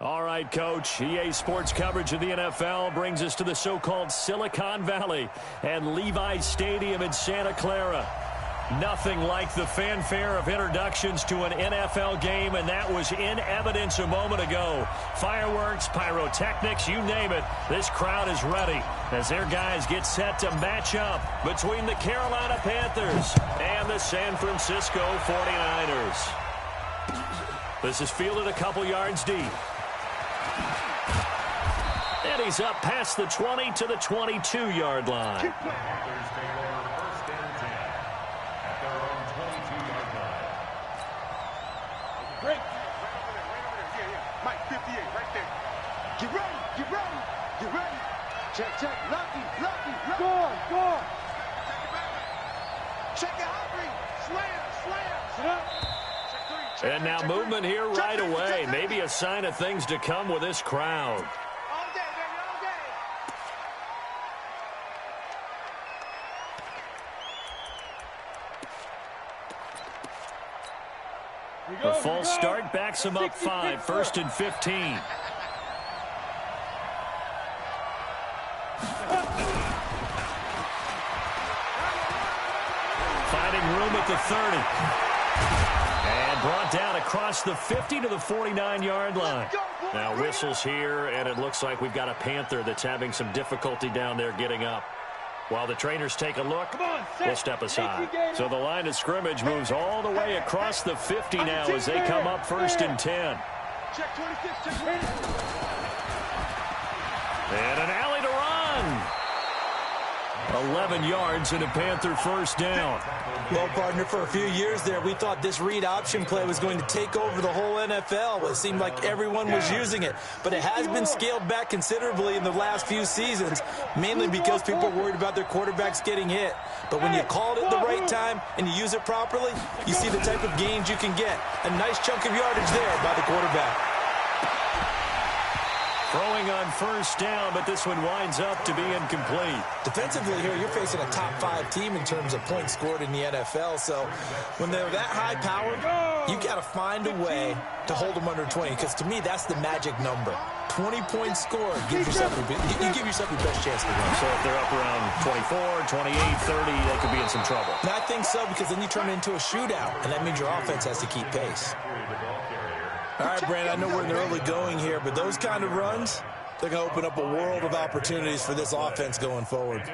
All right, Coach. EA Sports coverage of the NFL brings us to the so-called Silicon Valley and Levi's Stadium in Santa Clara. Nothing like the fanfare of introductions to an NFL game, and that was in evidence a moment ago. Fireworks, pyrotechnics, you name it. This crowd is ready as their guys get set to match up between the Carolina Panthers and the San Francisco 49ers. This is fielded a couple yards deep. And he's up past the 20 to the 22-yard line. Great. Mike 58 right there. Get ready, get ready, get ready. Check, check. Lucky. Go on. Check it out. Slam. And now movement here right away. Maybe a sign of things to come with this crowd. All day, baby, all day. The false start backs him up 5, 1st and 15. Finding room at the 30. And brought down across the 50 to the 49-yard line. Now whistles here, and it looks like we've got a Panther that's having some difficulty down there getting up. While the trainers take a look, we'll step aside. So the line of scrimmage moves all the way across the 50 now as they come up 1st and 10. Check 26, check 20. And an alley to run. 11 yards and a Panther first down. Well, partner, for a few years there, we thought this read option play was going to take over the whole NFL. It seemed like everyone was using it, but it has been scaled back considerably in the last few seasons, mainly because people are worried about their quarterbacks getting hit. But when you call it at the right time and you use it properly, you see the type of gains you can get. A nice chunk of yardage there by the quarterback. Throwing on first down, but this one winds up to be incomplete. Defensively here, you're facing a top 5 team in terms of points scored in the NFL. So when they're that high powered, you got to find a way to hold them under 20. Because to me, that's the magic number. 20 points scored. You give yourself your best chance to win. So if they're up around 24, 28, 30, they could be in some trouble. And I think so, because then you turn it into a shootout, and that means your offense has to keep pace. All right, Brandon, I know we're in the early going here, but those kind of runs, they're going to open up a world of opportunities for this offense going forward.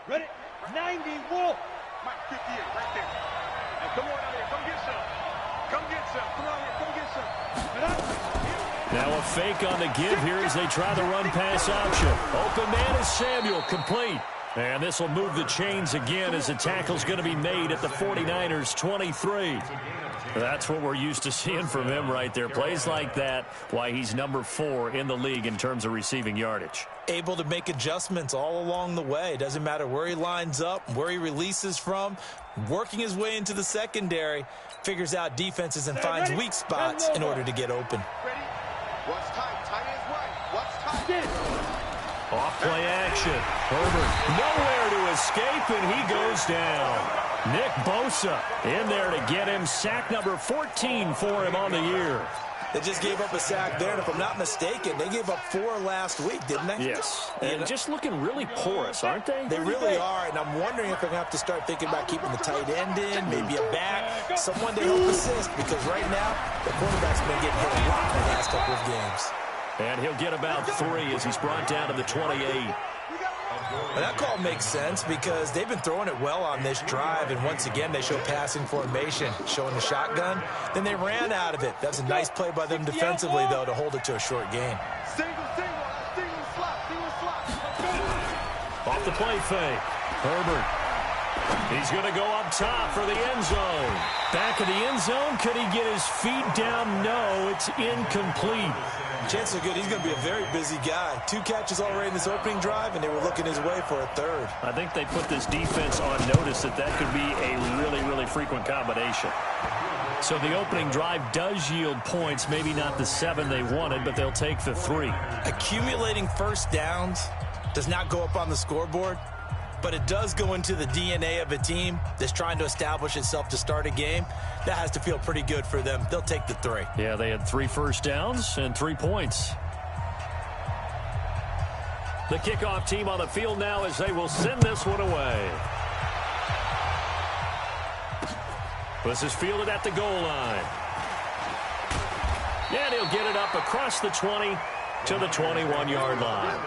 Ready? 90, Wolf. Mike 58 right there. Now come on out here. Come get some. Come get some. Come on here. Come get some. Now a fake on the give here as they try the run-pass option. Open man is Samuel, complete. And this will move the chains again as the tackle's going to be made at the 49ers' 23. That's what we're used to seeing from him right there. Plays like that, why he's number 4 in the league in terms of receiving yardage. Able to make adjustments all along the way. Doesn't matter where he lines up, where he releases from. Working his way into the secondary, figures out defenses and finds weak spots in order to get open. What's tight? Tight is right. What's tight? Off play action. Herbert nowhere to escape, and he goes down. Nick Bosa in there to get him. Sack number 14 for him on the year. They just gave up a sack there, and if I'm not mistaken, they gave up 4 last week, didn't they? Yes. And just looking really porous, aren't they? They really are, and I'm wondering if they're going to have to start thinking about keeping the tight end in, maybe a back, someone to help assist, because right now, the quarterback's been getting hit a lot in the last couple of games. And he'll get about 3 as he's brought down to the 28. Well, that call makes sense because they've been throwing it well on this drive, and once again they show passing formation, showing the shotgun. Then they ran out of it. That's a nice play by them defensively, though, to hold it to a short gain. Single slot. Off the play fake. Herbert. He's going to go up top for the end zone. Back of the end zone. Could he get his feet down? No, it's incomplete. Chances are good. He's going to be a very busy guy. 2 catches already in this opening drive, and they were looking his way for a 3rd. I think they put this defense on notice that could be a really, really frequent combination. So the opening drive does yield points, maybe not the 7 they wanted, but they'll take the 3. Accumulating first downs does not go up on the scoreboard, but it does go into the DNA of a team that's trying to establish itself to start a game. That has to feel pretty good for them. They'll take the 3. Yeah, they had 3 first downs and 3 points. The kickoff team on the field now as they will send this one away. This is fielded at the goal line. And he'll get it up across the 20 to the 21-yard line.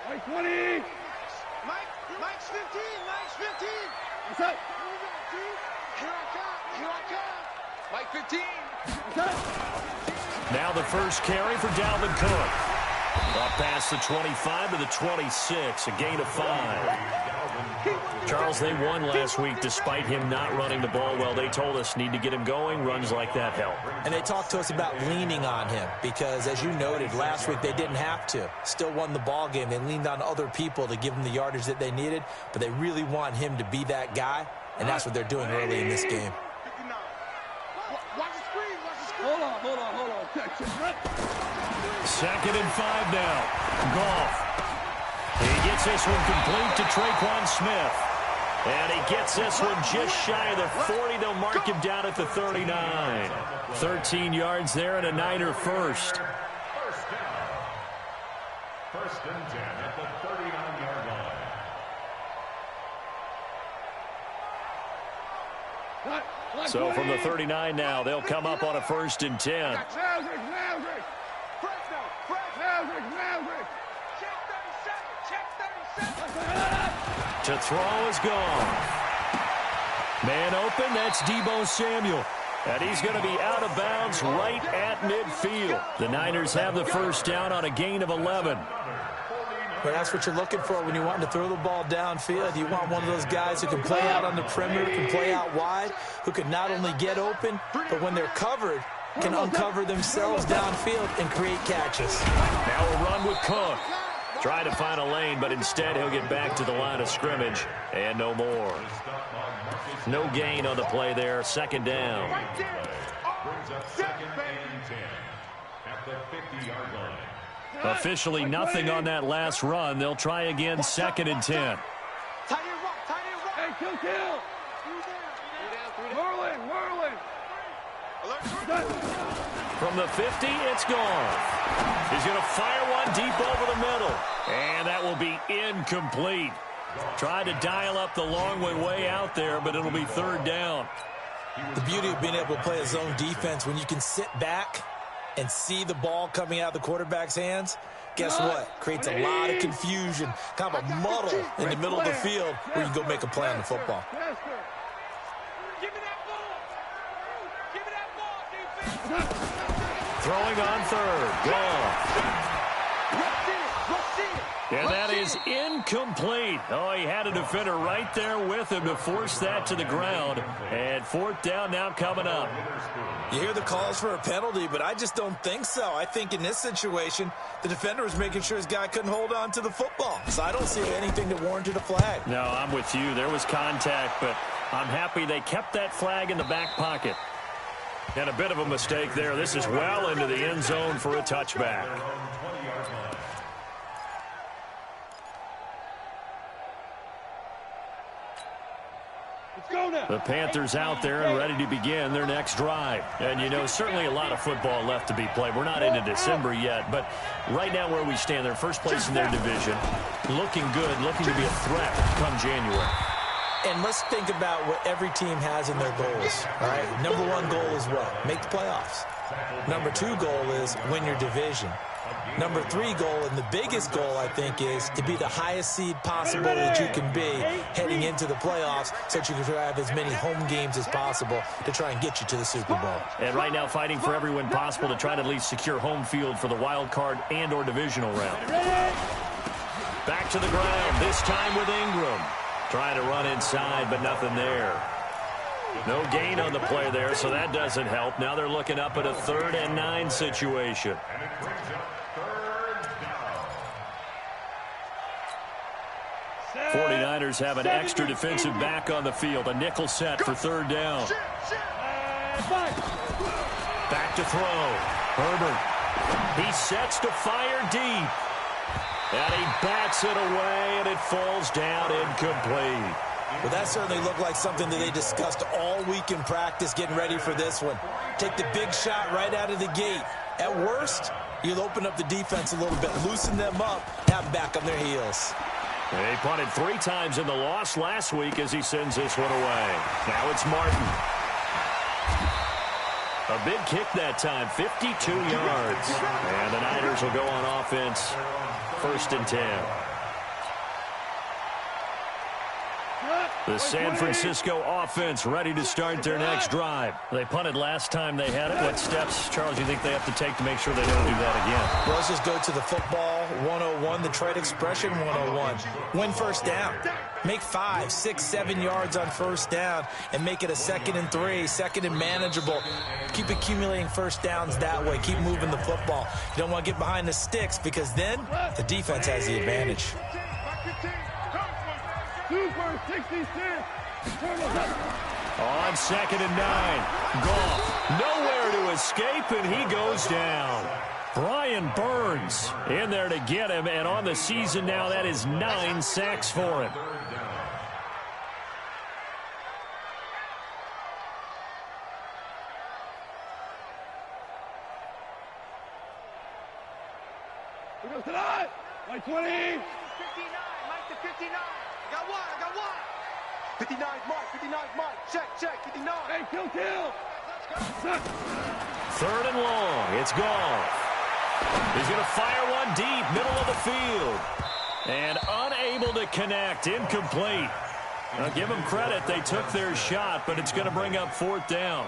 Mike 20. Mike's 15. Mike's 15. What's up? Here I come. Here I come. Mike 15. What's up? Now the first carry for Dalvin Cook. Up past the 25 to the 26, a gain of 5. Charles, they won last week despite him not running the ball well. They told us need to get him going. Runs like that help. And they talked to us about leaning on him because, as you noted, last week they didn't have to. Still won the ball game. They leaned on other people to give them the yardage that they needed, but they really want him to be that guy, and that's what they're doing early in this game. Hold on. Check. 2nd and 5 now. Goff. He gets this one complete to Traquan Smith. And he gets this one just shy of the 40. They'll mark him down at the 39. 13 yards there and a Niner first. First and 10 at the 39-yard line. So from the 39 now, they'll come up on a 1st and 10. To throw is gone. Man open, that's Deebo Samuel. And he's going to be out of bounds right at midfield. The Niners have the first down on a gain of 11. But that's what you're looking for when you want to throw the ball downfield. You want one of those guys who can play out on the perimeter, can play out wide, who can not only get open, but when they're covered, can uncover themselves downfield and create catches. Now a run with Cook. Trying to find a lane, but instead he'll get back to the line of scrimmage. And no more. No gain on the play there. 2nd down. Brings up 2nd and 10 at the 50-yard line. Officially nothing on that last run. They'll try again 2nd and 10. Hey, kill. Merlin. From the 50, it's gone. He's going to fire one deep over the middle. And that will be incomplete. Tried to dial up the long way out there, but it'll be 3rd down. The beauty of being able to play a zone defense when you can sit back and see the ball coming out of the quarterback's hands, guess what? Creates a lot of confusion, kind of a muddle in the middle of the field where you can go make a play on the football. Throwing on 3rd. Goff. And that is incomplete. Oh, he had a defender right there with him to force that to the ground. And 4th down now coming up. You hear the calls for a penalty, but I just don't think so. I think in this situation, the defender was making sure his guy couldn't hold on to the football. So I don't see anything that warranted a flag. No, I'm with you. There was contact, but I'm happy they kept that flag in the back pocket. And a bit of a mistake there. This is well into the end zone for a touchback. The Panthers out there and ready to begin their next drive. And, you know, certainly a lot of football left to be played. We're not into December yet, but right now where we stand, they're first place in their division. Looking good, looking to be a threat come January. And let's think about what every team has in their goals, all right? Number 1 goal is what? Make the playoffs. Number 2 goal is win your division. Number 3 goal, and the biggest goal, I think, is to be the highest seed possible that you can be heading into the playoffs so that you can have as many home games as possible to try and get you to the Super Bowl. And right now fighting for every win possible to try to at least secure home field for the wild card and or divisional round. Back to the ground, this time with Ingram. Trying to run inside, but nothing there. No gain on the play there, so that doesn't help. Now they're looking up at a 3rd and 9 situation. 49ers have an extra defensive back on the field. A nickel set for third down. Back to throw. Herbert. He sets to fire deep. And he bats it away, and it falls down incomplete. Well, that certainly looked like something that they discussed all week in practice getting ready for this one. Take the big shot right out of the gate. At worst, you'll open up the defense a little bit, loosen them up, have them back on their heels. They punted 3 times in the loss last week as he sends this one away. Now it's Martin. A big kick that time, 52 yards. And the Niners will go on offense, 1st and 10. The San Francisco offense ready to start their next drive. They punted last time they had it. What steps, Charles, do you think they have to take to make sure they don't do that again? Well, let's just go to the football 101, the trade expression 101. Win first down. Make 5, 6, 7 yards on first down and make it a 2nd and 3, 2nd and manageable. Keep accumulating first downs that way. Keep moving the football. You don't want to get behind the sticks because then the defense has the advantage. On 2nd and 9, Goff nowhere to escape, and he goes down. Brian Burns in there to get him, and on the season now, that is 9 sacks for him. Mike 20. 59, Mike to 59. I got one. 59, Mike. Check. 59. Hey, kill. Let's go. 3rd and long. It's Goff. He's going to fire one deep, middle of the field. And unable to connect, incomplete. Now, give them credit. They took their shot, but it's going to bring up 4th down.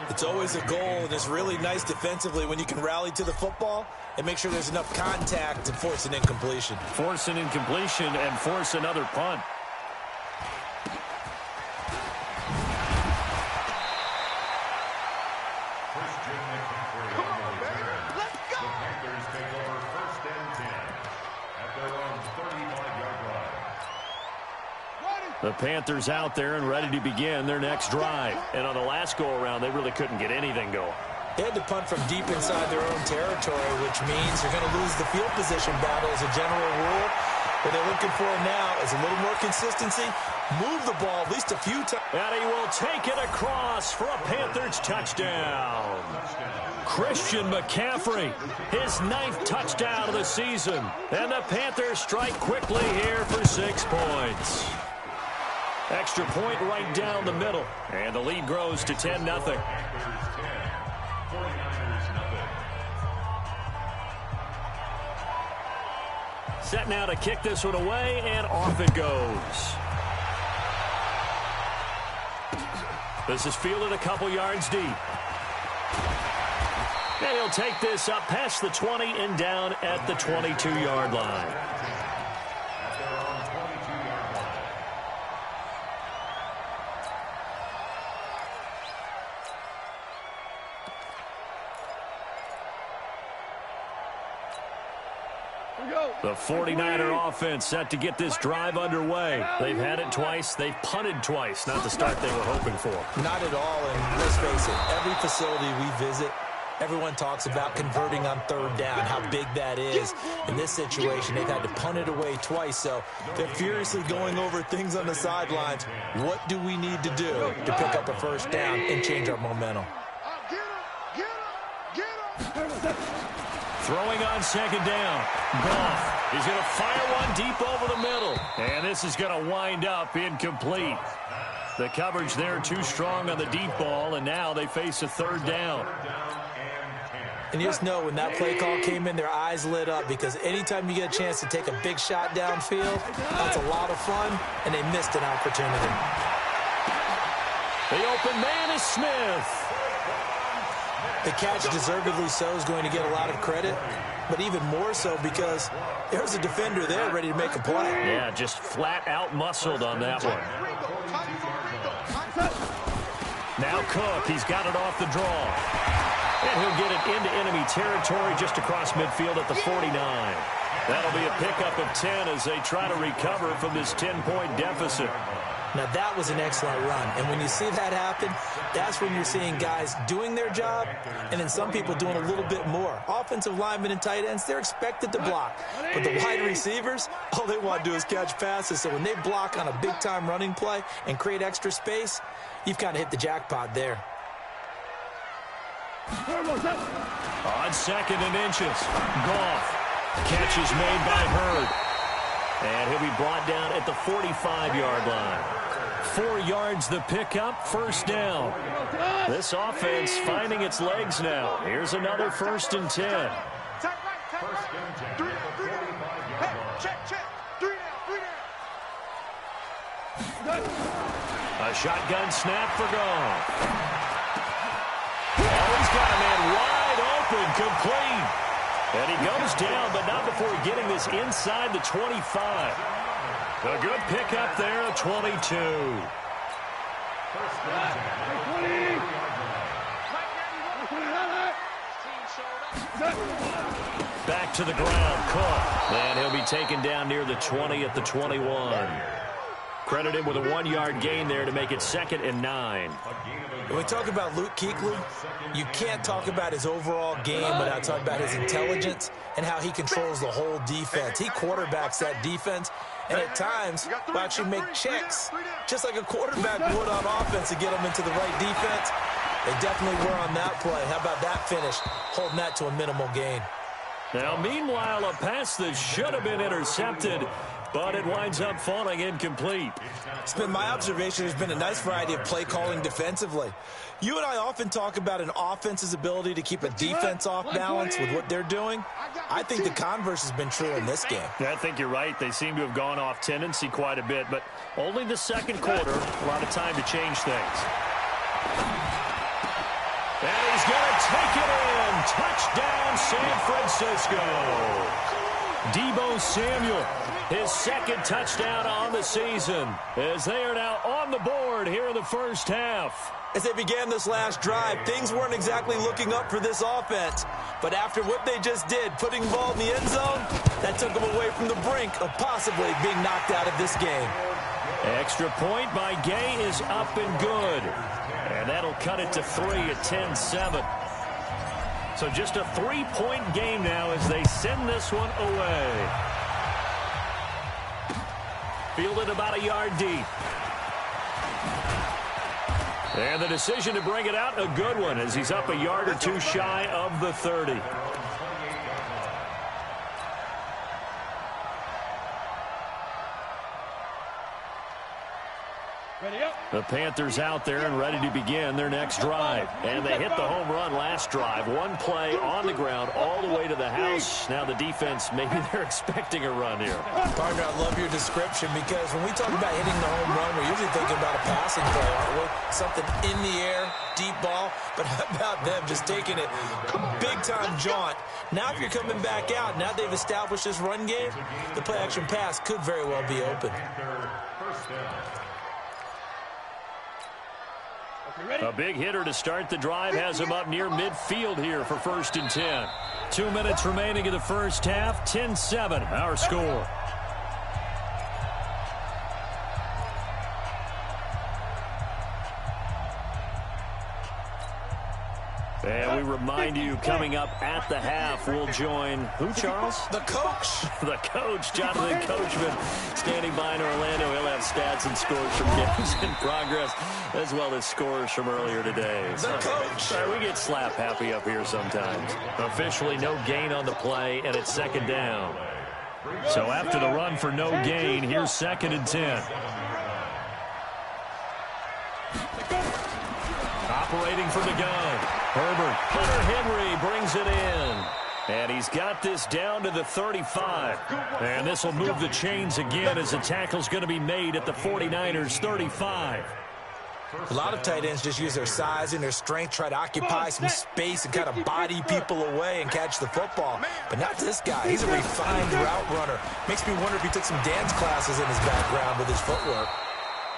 It's always a goal, and it's really nice defensively when you can rally to the football and make sure there's enough contact to force an incompletion. Force an incompletion and force another punt. Come on, baby. Let's go. The Panthers take over 1st and 10 at their own 35-yard line. The Panthers out there and ready to begin their next drive. And on the last go-around, they really couldn't get anything going. They had to punt from deep inside their own territory, which means you're going to lose the field position battle as a general rule. What they're looking for now is a little more consistency. Move the ball at least a few times. And he will take it across for a Panthers touchdown. Christian McCaffrey, his 9th touchdown of the season. And the Panthers strike quickly here for 6 points. Extra point right down the middle. And the lead grows to 10-0. Set now to kick this one away, and off it goes. This is fielded a couple yards deep. And he'll take this up past the 20 and down at the 22-yard line. The 49er offense set to get this drive underway. They've had it twice. They've punted twice. Not the start they were hoping for. Not at all, and let's face it, every facility we visit, everyone talks about converting on 3rd down, how big that is. In this situation, they've had to punt it away twice, so they're furiously going over things on the sidelines. What do we need to do to pick up a 1st down and change our momentum? Get him. Throwing on 2nd down. Goff. He's going to fire one deep over the middle. And this is going to wind up incomplete. The coverage there too strong on the deep ball, and now they face a 3rd down. And you just know when that play call came in, their eyes lit up because anytime you get a chance to take a big shot downfield, that's a lot of fun, and they missed an opportunity. The open man is Smith. The catch, deservedly so, is going to get a lot of credit, but even more so because there's a defender there ready to make a play. Yeah, just flat out muscled on that one. Now Cook, he's got it off the draw. And he'll get it into enemy territory just across midfield at the 49. That'll be a pickup of 10 as they try to recover from this 10-point deficit. Now, that was an excellent run. And when you see that happen, that's when you're seeing guys doing their job and then some people doing a little bit more. Offensive linemen and tight ends, they're expected to block. But the wide receivers, all they want to do is catch passes. So when they block on a big-time running play and create extra space, you've kind of hit the jackpot there. On 2nd and inches, Goff. Catch is made by Hurd. And he'll be brought down at the 45-yard line. 4 yards the pickup, first down. This offense finding its legs now. Here's another 1st and 10. A shotgun snap for Goff. Oh, he's got a man wide open, complete. And he goes down, but not before getting this inside the 25. A good pickup there, 22. Back to the ground, Cook. And he'll be taken down near the 20 at the 21. Credited with a 1-yard gain there to make it 2nd and 9. When we talk about Luke Kuechly, you can't talk about his overall game without talking about his intelligence and how he controls the whole defense. He quarterbacks that defense, and at times will actually make checks, just like a quarterback would on offense to get them into the right defense. They definitely were on that play. How about that finish, holding that to a minimal gain? Now, meanwhile, a pass that should have been intercepted, but it winds up falling incomplete. It's been my observation. There's been a nice variety of play calling defensively. You and I often talk about an offense's ability to keep a defense off balance with what they're doing. I think the converse has been true in this game. I think you're right. They seem to have gone off tendency quite a bit, but only the 2nd quarter, a lot of time to change things. And he's going to take it in. Touchdown, San Francisco. Deebo Samuel, his 2nd touchdown on the season, as they are now on the board here in the first half. As they began this last drive, things weren't exactly looking up for this offense. But after what they just did, putting the ball in the end zone, that took them away from the brink of possibly being knocked out of this game. Extra point by Gay is up and good. And that'll cut it to 3 at 10-7. So just a 3-point game now as they send this one away. Fielded about a yard deep. And the decision to bring it out, a good one, as he's up a yard or two shy of the 30. The Panthers out there and ready to begin their next drive. And they hit the home run last drive. One play on the ground all the way to the house. Now the defense, maybe they're expecting a run here. Partner, I love your description because when we talk about hitting the home run, we're usually thinking about a passing play, aren't we? Something in the air, deep ball. But how about them just taking it big-time jaunt? Now if you're coming back out, now they've established this run game, the play-action pass could very well be open. A big hitter to start the drive has him up near midfield here for 1st and 10. 2 minutes remaining in the first half. 10-7, our score. And we remind you, coming up at the half, we'll join who, Charles? The coach. The coach, Jonathan Coachman, standing by in Orlando. He'll have stats and scores from games in progress, as well as scores from earlier today. The coach. Sorry, we get slap happy up here sometimes. Officially no gain on the play, and it's 2nd down. So after the run for no gain, here's 2nd and 10. Operating from the gun. Herbert. Hunter Henry brings it in. And he's got this down to the 35. And this will move the chains again as the tackle's going to be made at the 49ers 35. A lot of tight ends just use their size and their strength, try to occupy some space and kind of body people away and catch the football. But not this guy. He's a refined route runner. Makes me wonder if he took some dance classes in his background with his footwork.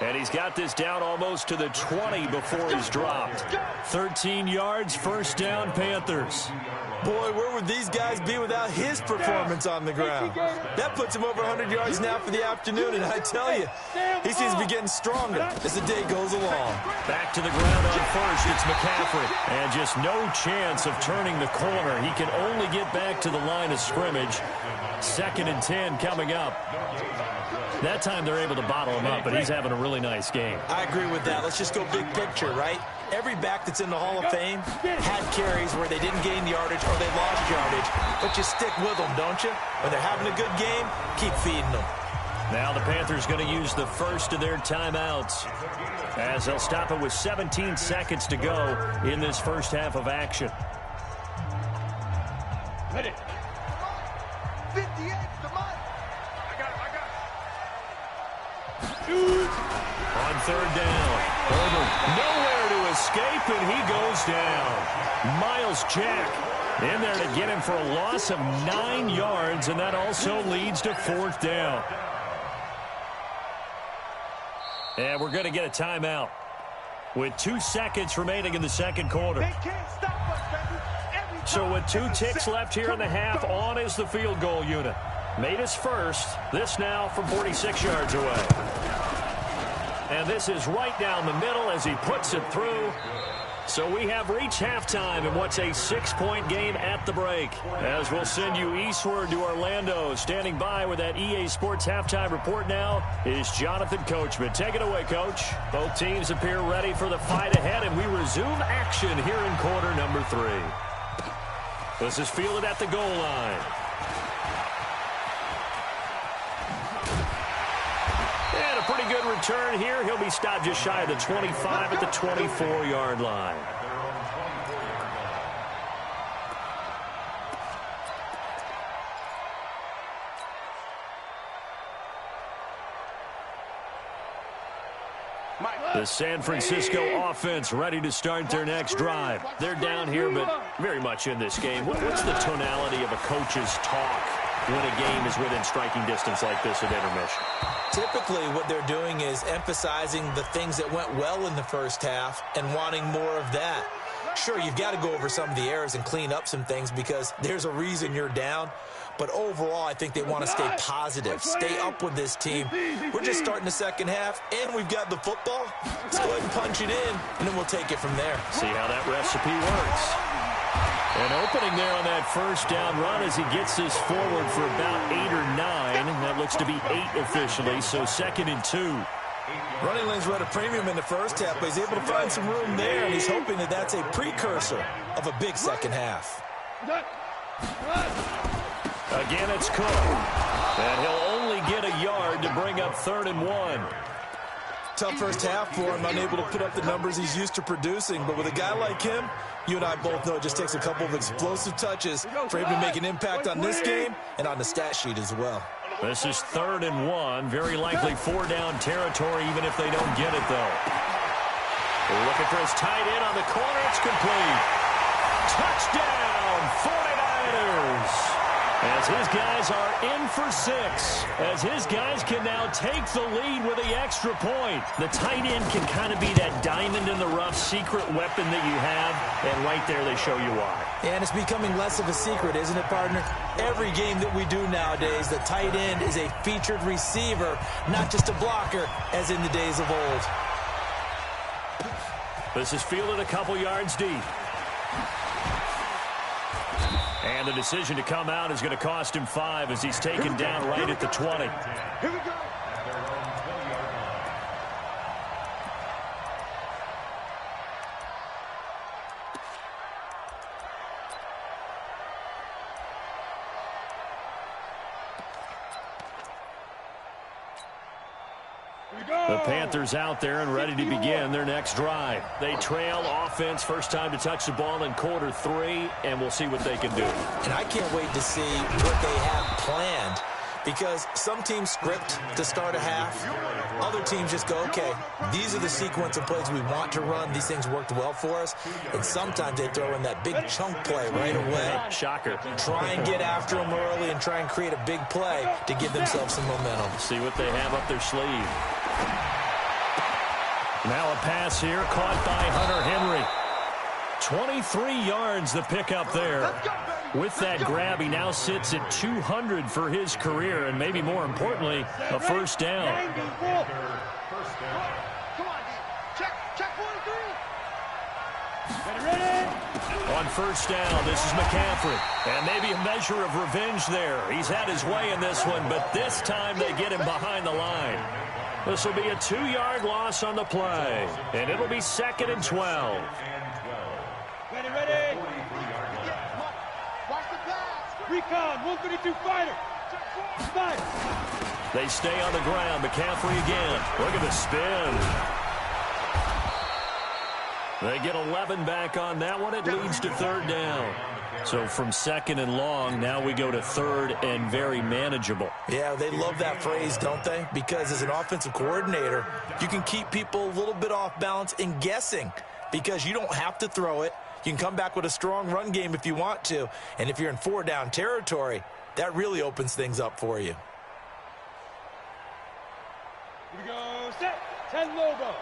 And he's got this down almost to the 20 before he's dropped. 13 yards, first down, Panthers. Boy, where would these guys be without his performance on the ground? That puts him over 100 yards now for the afternoon, and I tell you, he seems to be getting stronger as the day goes along. Back to the ground on first, it's McCaffrey. And just no chance of turning the corner. He can only get back to the line of scrimmage. 2nd and 10 coming up. That time they're able to bottle him up, but he's having a really nice game. I agree with that. Let's just go big picture, right? Every back that's in the Hall of Fame had carries where they didn't gain yardage or they lost yardage, but you stick with them, don't you? When they're having a good game, keep feeding them. Now the Panthers going to use the first of their timeouts as they'll stop it with 17 seconds to go in this first half of action. Ready. 58, come on. I got it. On 3rd down, Herbert nowhere to escape, and he goes down. Myles Jack in there to get him for a loss of 9 yards, and that also leads to 4th down. And we're going to get a timeout with 2 seconds remaining in the second quarter. They can't stop us, baby. So with 2 ticks left here in the half, on is the field goal unit. Made his first. This now from 46 yards away. And this is right down the middle as he puts it through. So we have reached halftime in what's a 6-point game at the break. As we'll send you eastward to Orlando. Standing by with that EA Sports halftime report now is Jonathan Coachman. Take it away, Coach. Both teams appear ready for the fight ahead, and we resume action here in quarter number 3. This is fielded at the goal line. And a pretty good return here. He'll be stopped just shy of the 25 at the 24-yard line. The San Francisco offense ready to start their next drive. They're down here, but very much in this game. What's the tonality of a coach's talk when a game is within striking distance like this at intermission? Typically, what they're doing is emphasizing the things that went well in the first half and wanting more of that. Sure, you've got to go over some of the errors and clean up some things because there's a reason you're down. But overall, I think they want to stay positive, stay up with this team. We're just starting the second half, and we've got the football. Let's go ahead and punch it in, and then we'll take it from there. See how that recipe works. An opening there on that first down run as he gets this forward for about 8 or 9. That looks to be 8 officially, so 2nd and 2. Running lanes were at a premium in the first half, but he's able to find some room there, and he's hoping that that's a precursor of a big second half. Again, it's Cook. And he'll only get a yard to bring up 3rd and 1. Tough first half for him, unable to put up the numbers he's used to producing. But with a guy like him, you and I both know it just takes a couple of explosive touches for him to make an impact on this game and on the stat sheet as well. This is 3rd and 1. Very likely 4-down territory, even if they don't get it, though. They're looking for his tight end on the corner. It's complete. Touchdown, 49ers. As his guys are in for 6. As his guys can now take the lead with the extra point. The tight end can kind of be that diamond in the rough secret weapon that you have. And right there they show you why. And it's becoming less of a secret, isn't it, partner? Every game that we do nowadays, the tight end is a featured receiver, not just a blocker, as in the days of old. This is fielded a couple yards deep. And the decision to come out is going to cost him 5 as he's taken down right at the 20. Here we go. The Panthers out there and ready to begin their next drive. They trail offense, first time to touch the ball in quarter 3, and we'll see what they can do. And I can't wait to see what they have planned, because some teams script to start a half. Other teams just go, okay, these are the sequence of plays we want to run. These things worked well for us. And sometimes they throw in that big chunk play right away. Shocker. Try and get after them early and try and create a big play to give themselves some momentum. See what they have up their sleeve. Now a pass here caught by Hunter Henry. 23 yards the pickup there. With that grab, he now sits at 200 for his career, and maybe more importantly, a first down. On first down, this is McCaffrey. And maybe a measure of revenge there. He's had his way in this one, but this time they get him behind the line. This will be a 2-yard loss on the play, and it'll be 2nd and 12. Ready. Watch the pass. Recon, 132 fighter. They stay on the ground. McCaffrey again. Look at the spin. They get 11 back on that one. It leads to 3rd down. So from 2nd and long, now we go to 3rd and very manageable. Yeah, they love that phrase, don't they? Because as an offensive coordinator, you can keep people a little bit off balance and guessing because you don't have to throw it. You can come back with a strong run game if you want to. And if you're in 4-down territory, that really opens things up for you. Here we go. Set. 10 logo.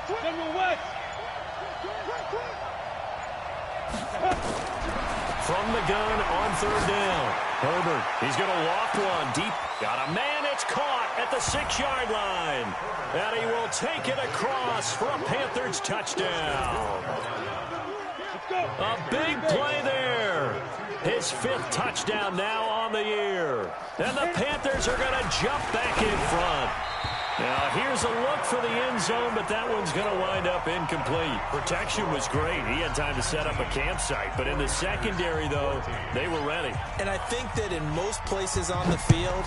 General West. From the gun on 3rd down. Herbert, he's going to loft one deep. Got a man, it's caught at the 6-yard line. And he will take it across for a Panthers touchdown. A big play there. His 5th touchdown now on the year. And the Panthers are going to jump back in front. Now, here's a look for the end zone, but that one's going to wind up incomplete. Protection was great. He had time to set up a campsite. But in the secondary, though, they were ready. And I think that in most places on the field,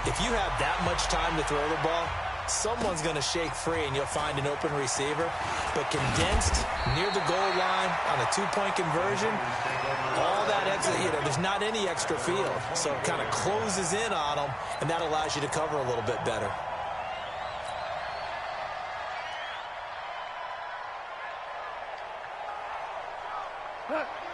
if you have that much time to throw the ball, someone's going to shake free and you'll find an open receiver. But condensed near the goal line on a 2-point conversion, all that extra, there's not any extra field. So it kind of closes in on them, and that allows you to cover a little bit better.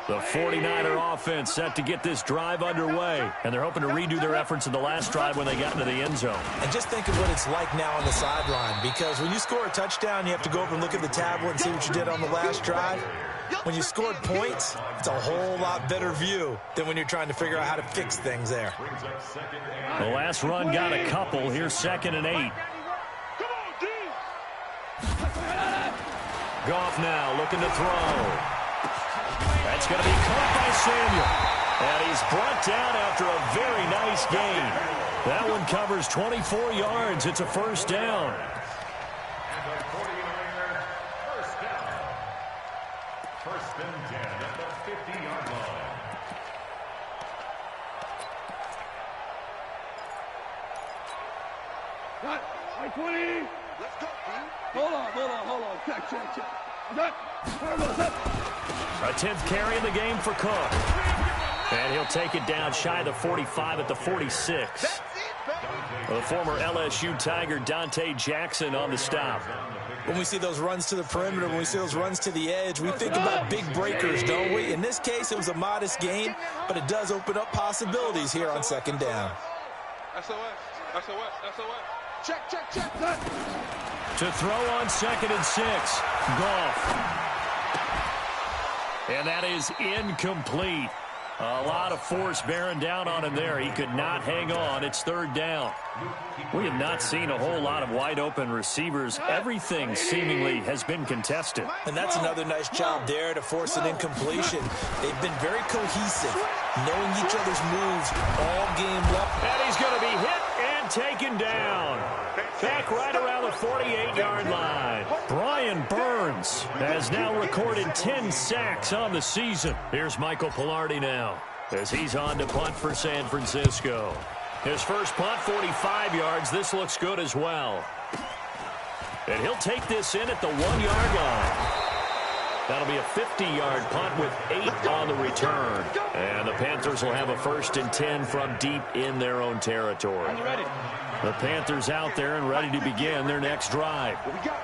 The 49er offense set to get this drive underway, and they're hoping to redo their efforts in the last drive when they got into the end zone. And just think of what it's like now on the sideline, because when you score a touchdown, you have to go over and look at the tablet and see what you did on the last drive. When you scored points, it's a whole lot better view than when you're trying to figure out how to fix things there. The last run got a couple. Here's 2nd and 8. Goff now looking to throw. That's going to be caught by Samuel. And he's brought down after a very nice gain. That one covers 24 yards. It's a first down. And the 49ers, first down. 1st and 10 at the 50-yard line. Got 20. Let's go, team. Hold on. Check. A 10th carry in the game for Cook. And he'll take it down shy of the 45 at the 46. The former LSU Tiger Dante Jackson on the stop. When we see those runs to the perimeter, when we see those runs to the edge, we think about big breakers, don't we? In this case, it was a modest gain, but it does open up possibilities here on 2nd down. SOS. Check. To throw on 2nd and 6. Goff. And that is incomplete. A lot of force bearing down on him there. He could not hang on. It's 3rd down. We have not seen a whole lot of wide-open receivers. Everything seemingly has been contested. And that's another nice job there to force an incompletion. They've been very cohesive, knowing each other's moves all game long. And he's going to be hit and taken down. Back right around the 48-yard line. Brian Burns has now recorded 10 sacks on the season. Here's Michael Palardy now as he's on to punt for San Francisco. His first punt, 45 yards. This looks good as well. And he'll take this in at the 1-yard line. That'll be a 50-yard punt with 8 on the return. And the Panthers will have a 1st and 10 from deep in their own territory. The Panthers out there and ready to begin their next drive. What we got?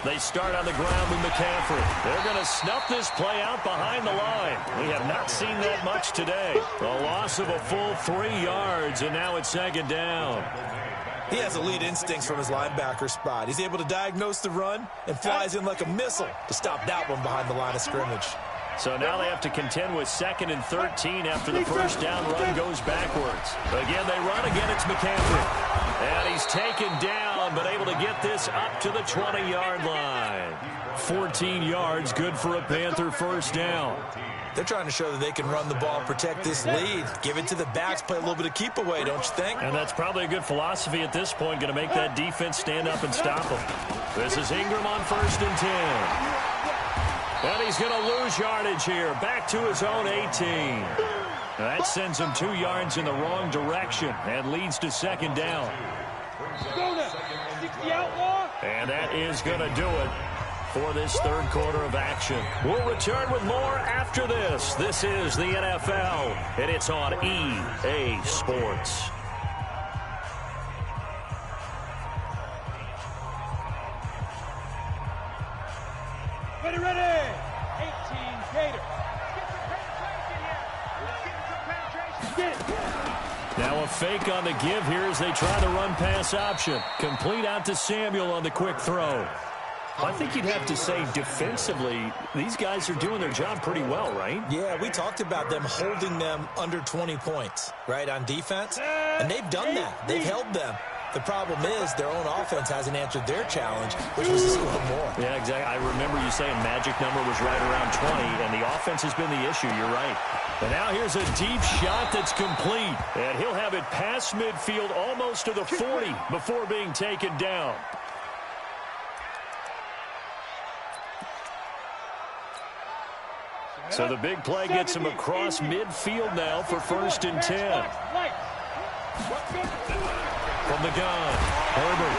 They start on the ground with McCaffrey. They're going to snuff this play out behind the line. We have not seen that much today. A loss of a full 3 yards, and now it's second down. He has elite instincts from his linebacker spot. He's able to diagnose the run and flies in like a missile to stop that one behind the line of scrimmage. So now they have to contend with 2nd and 13 after the first down run goes backwards. Again, they run. Again, it's McCaffrey. And he's taken down, but able to get this up to the 20-yard line. 14 yards, good for a Panther first down. They're trying to show that they can run the ball, protect this lead. Give it to the backs, play a little bit of keep away, don't you think? And that's probably a good philosophy at this point, going to make that defense stand up and stop them. This is Ingram on 1st and 10. And he's going to lose yardage here, back to his own 18. That sends him 2 yards in the wrong direction and leads to second down. And that is going to do it for this third quarter of action. We'll return with more after this. This is the NFL, and it's on EA Sports. Ready. 18 Gator. Now a fake on the give here as they try the run-pass option. Complete out to Samuel on the quick throw. I think you'd have to say defensively, these guys are doing their job pretty well, right? Yeah, we talked about them holding them under 20 points, right, on defense. And they've done that. They've held them. The problem is their own offense hasn't answered their challenge, which was to score more. Yeah, exactly. I remember you saying magic number was right around 20, and the offense has been the issue. You're right. And now here's a deep shot that's complete. And he'll have it past midfield almost to the 40 before being taken down. So the big play gets him across midfield now for 1st and 10. From the gun, Herbert.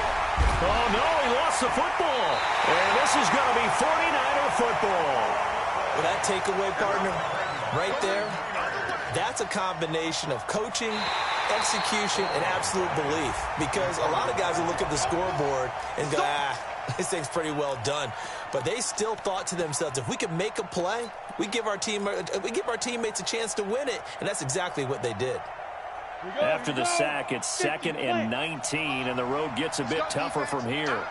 Oh, no, he lost the football. And this is going to be 49er football. Well, that takeaway, partner, right there, that's a combination of coaching, execution, and absolute belief. Because a lot of guys will look at the scoreboard and go, this thing's pretty well done. But they still thought to themselves, if we can make a play, we give our teammates a chance to win it. And that's exactly what they did. After the sack, it's 2nd and 19, and the road gets a bit tougher from here.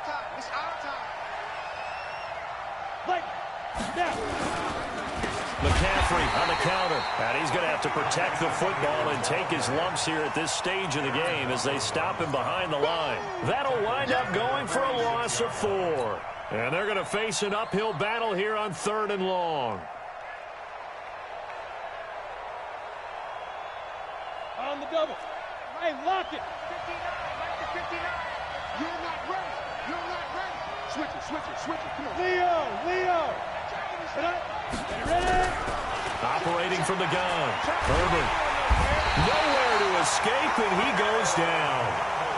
McCaffrey on the counter, and he's going to have to protect the football and take his lumps here at this stage of the game as they stop him behind the line. That'll wind up going for a loss of 4. And they're going to face an uphill battle here on 3rd and long. On the double. Hey, lock it. 59, like the 59. You're not ready. Switch it. Come on. Leo. Ready? Operating from the gun. Herbert. Nowhere to escape, and he goes down.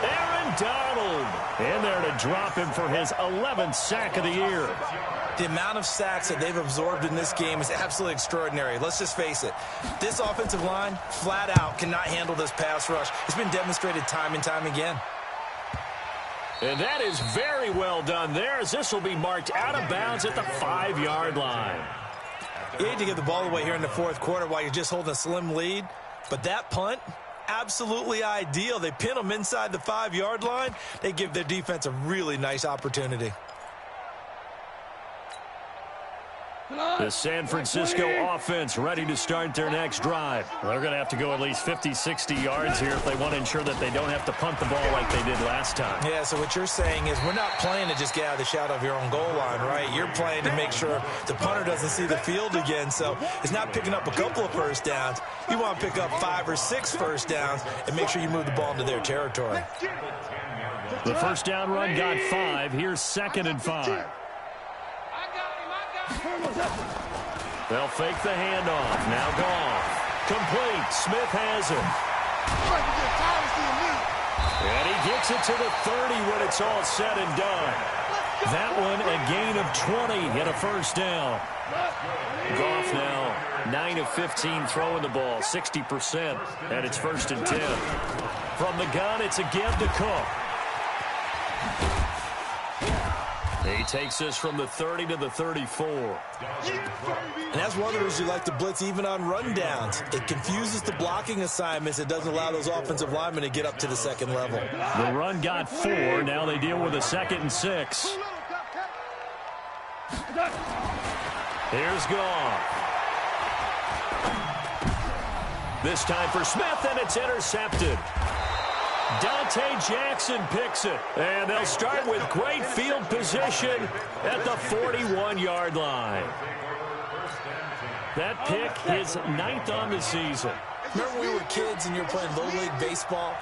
Aaron Donald in there to drop him for his 11th sack of the year. The amount of sacks that they've absorbed in this game is absolutely extraordinary. Let's just face it. This offensive line, flat out, cannot handle this pass rush. It's been demonstrated time and time again. And that is very well done there, as this will be marked out of bounds at the 5-yard line. You hate to give the ball away here in the 4th quarter while you're just holding a slim lead, but that punt, absolutely ideal. They pin them inside the 5-yard line. They give their defense a really nice opportunity. The San Francisco offense ready to start their next drive. They're going to have to go at least 50, 60 yards here if they want to ensure that they don't have to punt the ball like they did last time. Yeah, so what you're saying is we're not playing to just get out of the shadow of your own goal line, right? You're playing to make sure the punter doesn't see the field again. So it's not picking up a couple of first downs. You want to pick up 5 or 6 first downs and make sure you move the ball into their territory. The first down run got 5. Here's 2nd and 5. They'll fake the handoff. Now Goff. Complete. Smith has it. And he gets it to the 30 when it's all said and done. That one a gain of 20 and a first down. Goff now 9 of 15 throwing the ball, 60%, and it's 1st and 10. From the gun, it's again to Cook. He takes this from the 30 to the 34. And that's one of the reasons you like to blitz even on rundowns. It confuses the blocking assignments. It doesn't allow those offensive linemen to get up to the second level. The run got 4. Now they deal with a 2nd and 6. Here's Goff. This time for Smith, and it's intercepted. Dante Jackson picks it, and they'll start with great field position at the 41-yard line. That pick is 9th on the season. Remember when we were kids and you were playing Little League Baseball,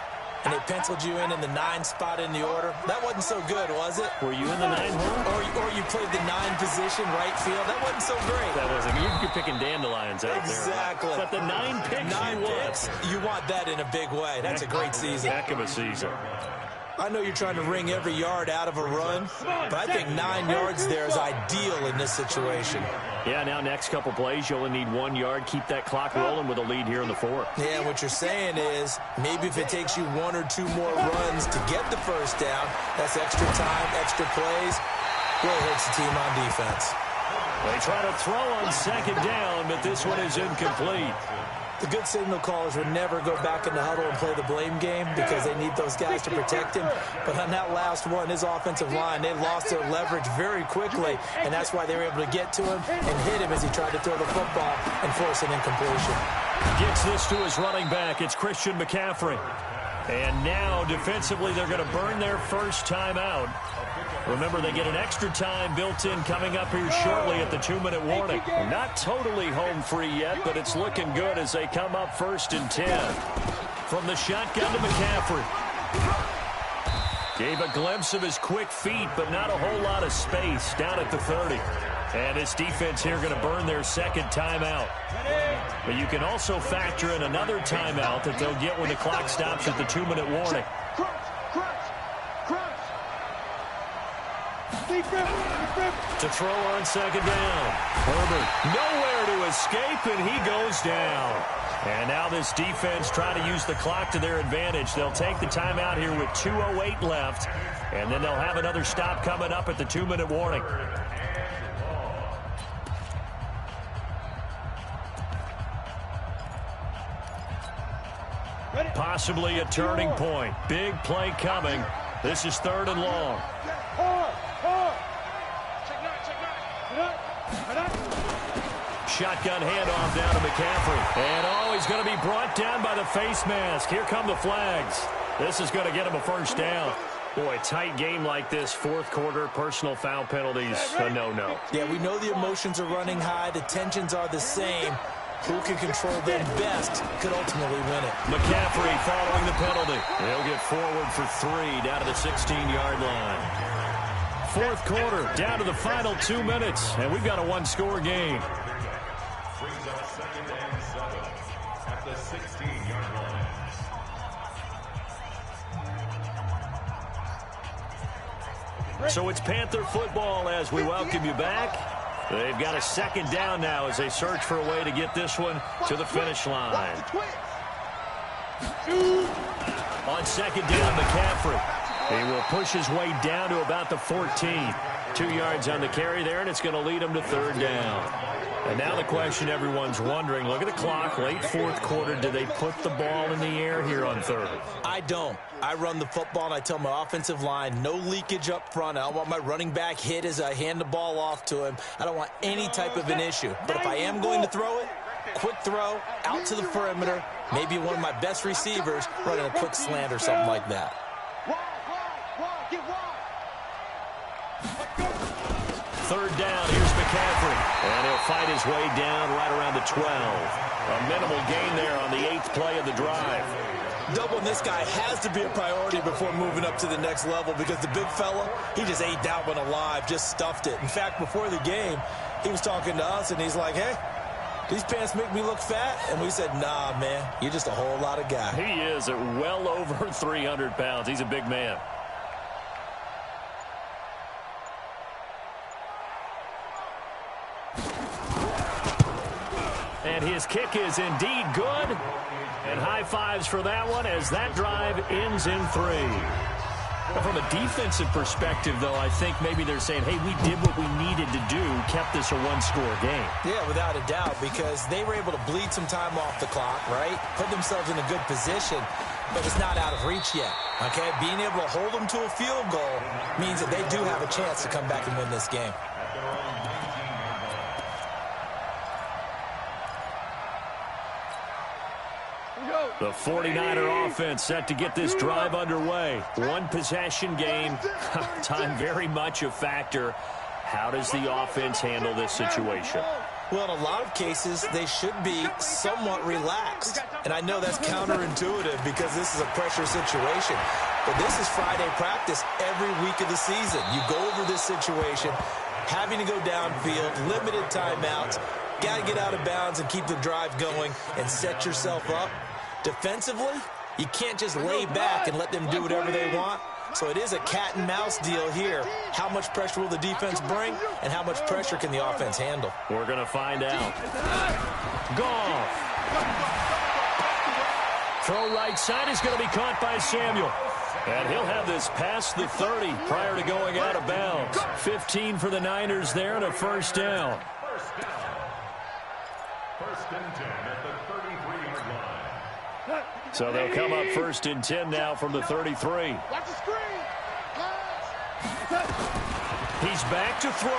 and they penciled you in the 9 spot in the order? That wasn't so good, was it? Were you in the 9 hole? Or you played the 9 position, right field? That wasn't so great. That wasn't. You're picking dandelions out exactly. there. But the 9 picks 9 picks, you want that in a big way. That's a great season. Heck of a season. I know you're trying to wring every yard out of a run, but I think 9 yards there is ideal in this situation. Yeah, now next couple plays, you only need 1 yard. Keep that clock rolling with a lead here in the 4th. Yeah, what you're saying is maybe if it takes you 1 or 2 more runs to get the first down, that's extra time, extra plays. Really hurts the team on defense. They try to throw on 2nd down, but this one is incomplete. The good signal callers would never go back in the huddle and play the blame game because they need those guys to protect him. But on that last one, his offensive line, they lost their leverage very quickly, and that's why they were able to get to him and hit him as he tried to throw the football and force an incompletion. Gets this to his running back. It's Christian McCaffrey. And now, defensively, they're going to burn their first timeout. Remember, they get an extra time built in coming up here shortly at the 2-minute warning. Not totally home free yet, but it's looking good as they come up 1st and 10. From the shotgun to McCaffrey. Gave a glimpse of his quick feet, but not a whole lot of space down at the 30. And his defense here going to burn their 2nd timeout. But you can also factor in another timeout that they'll get when the clock stops at the 2-minute warning. To throw on 2nd down. Herbert nowhere to escape, and he goes down. And now this defense trying to use the clock to their advantage. They'll take the timeout here with 2:08 left, and then they'll have another stop coming up at the 2-minute warning. Possibly a turning point. Big play coming. This is 3rd and long. Shotgun handoff down to McCaffrey. And, he's going to be brought down by the face mask. Here come the flags. This is going to get him a first down. Boy, tight game like this, 4th quarter, personal foul penalties, a no-no. Yeah, we know the emotions are running high. The tensions are the same. Who can control them best could ultimately win it. McCaffrey following the penalty. He'll get forward for 3 down to the 16-yard line. 4th quarter, down to the final 2 minutes, and we've got a 1-score game. Brings up 2nd and 7 at the 16-yard line. So it's Panther football as we welcome you back. They've got a 2nd down now as they search for a way to get this one to the finish line. On 2nd down, McCaffrey. He will push his way down to about the 14. 2 yards on the carry there, and it's going to lead him to 3rd down. And now the question everyone's wondering, look at the clock, late 4th quarter, do they put the ball in the air here on 3rd? I don't. I run the football, and I tell my offensive line, no leakage up front. I don't want my running back hit as I hand the ball off to him. I don't want any type of an issue. But if I am going to throw it, quick throw, out to the perimeter, maybe one of my best receivers running a quick slant or something like that. 3rd down, here's McCaffrey. And he'll fight his way down right around the 12. A minimal gain there on the 8th play of the drive. Doubling this guy has to be a priority before moving up to the next level because the big fella, he just ate that one alive, just stuffed it. In fact, before the game, he was talking to us, and he's like, hey, these pants make me look fat? And we said, nah, man, you're just a whole lot of guy. He is at well over 300 pounds. He's a big man. And his kick is indeed good. And high fives for that one as that drive ends in 3. From a defensive perspective, though, I think maybe they're saying, hey, we did what we needed to do, kept this a one-score game. Yeah, without a doubt, because they were able to bleed some time off the clock, right? Put themselves in a good position, but it's not out of reach yet, okay? Being able to hold them to a field goal means that they do have a chance to come back and win this game. The 49er offense set to get this drive underway. One possession game. Time very much a factor. How does the offense handle this situation? Well, in a lot of cases, they should be somewhat relaxed. And I know that's counterintuitive because this is a pressure situation. But this is Friday practice every week of the season. You go over this situation, having to go downfield, limited timeouts, got to get out of bounds and keep the drive going and set yourself up. Defensively, you can't just lay back and let them do whatever they want. So it is a cat and mouse deal here. How much pressure will the defense bring, and how much pressure can the offense handle? We're going to find out. Goff. Throw right side is going to be caught by Samuel. And he'll have this past the 30 prior to going out of bounds. 15 for the Niners there and a first down. First and 10 at the 33-yard line. So they'll come up first and 10 now from the 33. Watch the screen. He's back to throw.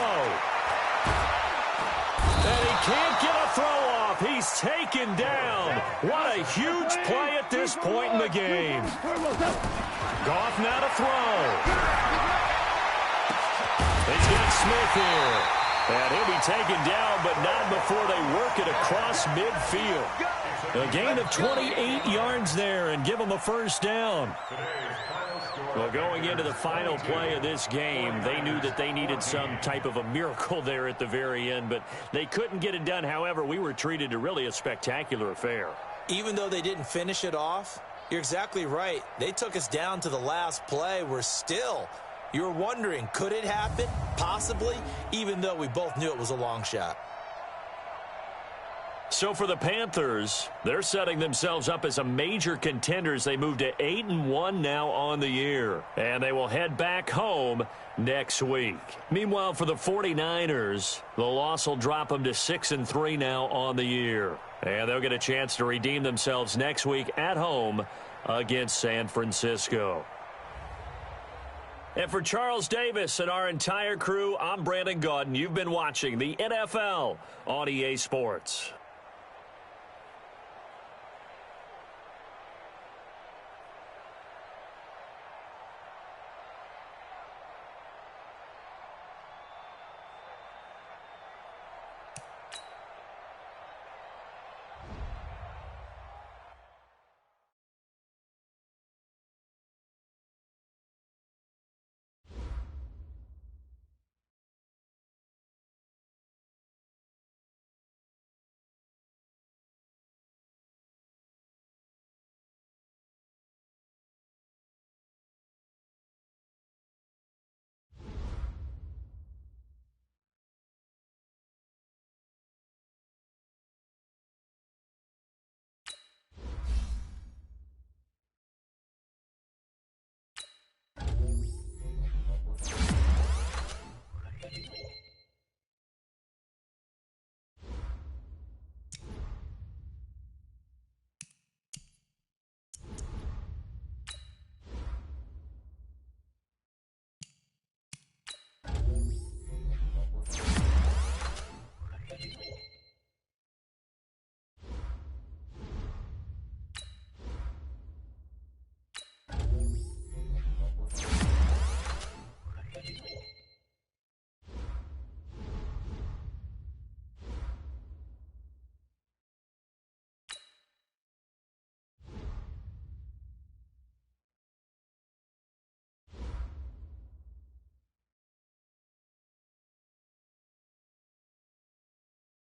And he can't get a throw off. He's taken down. What a huge play at this point in the game. Goff now to throw. He's got Smith here. And he'll be taken down, but not before they work it across midfield. A gain of 28 yards there and give them a first down. Well, going into the final play of this game, they knew that they needed some type of a miracle there at the very end, but they couldn't get it done. However, we were treated to really a spectacular affair. Even though they didn't finish it off, you're exactly right. They took us down to the last play. You were wondering, could it happen? Possibly, even though we both knew it was a long shot. So for the Panthers, they're setting themselves up as a major contender as they move to 8-1 now on the year. And they will head back home next week. Meanwhile, for the 49ers, the loss will drop them to 6-3 now on the year. And they'll get a chance to redeem themselves next week at home against San Francisco. And for Charles Davis and our entire crew, I'm Brandon Gaudin. You've been watching the NFL on EA Sports.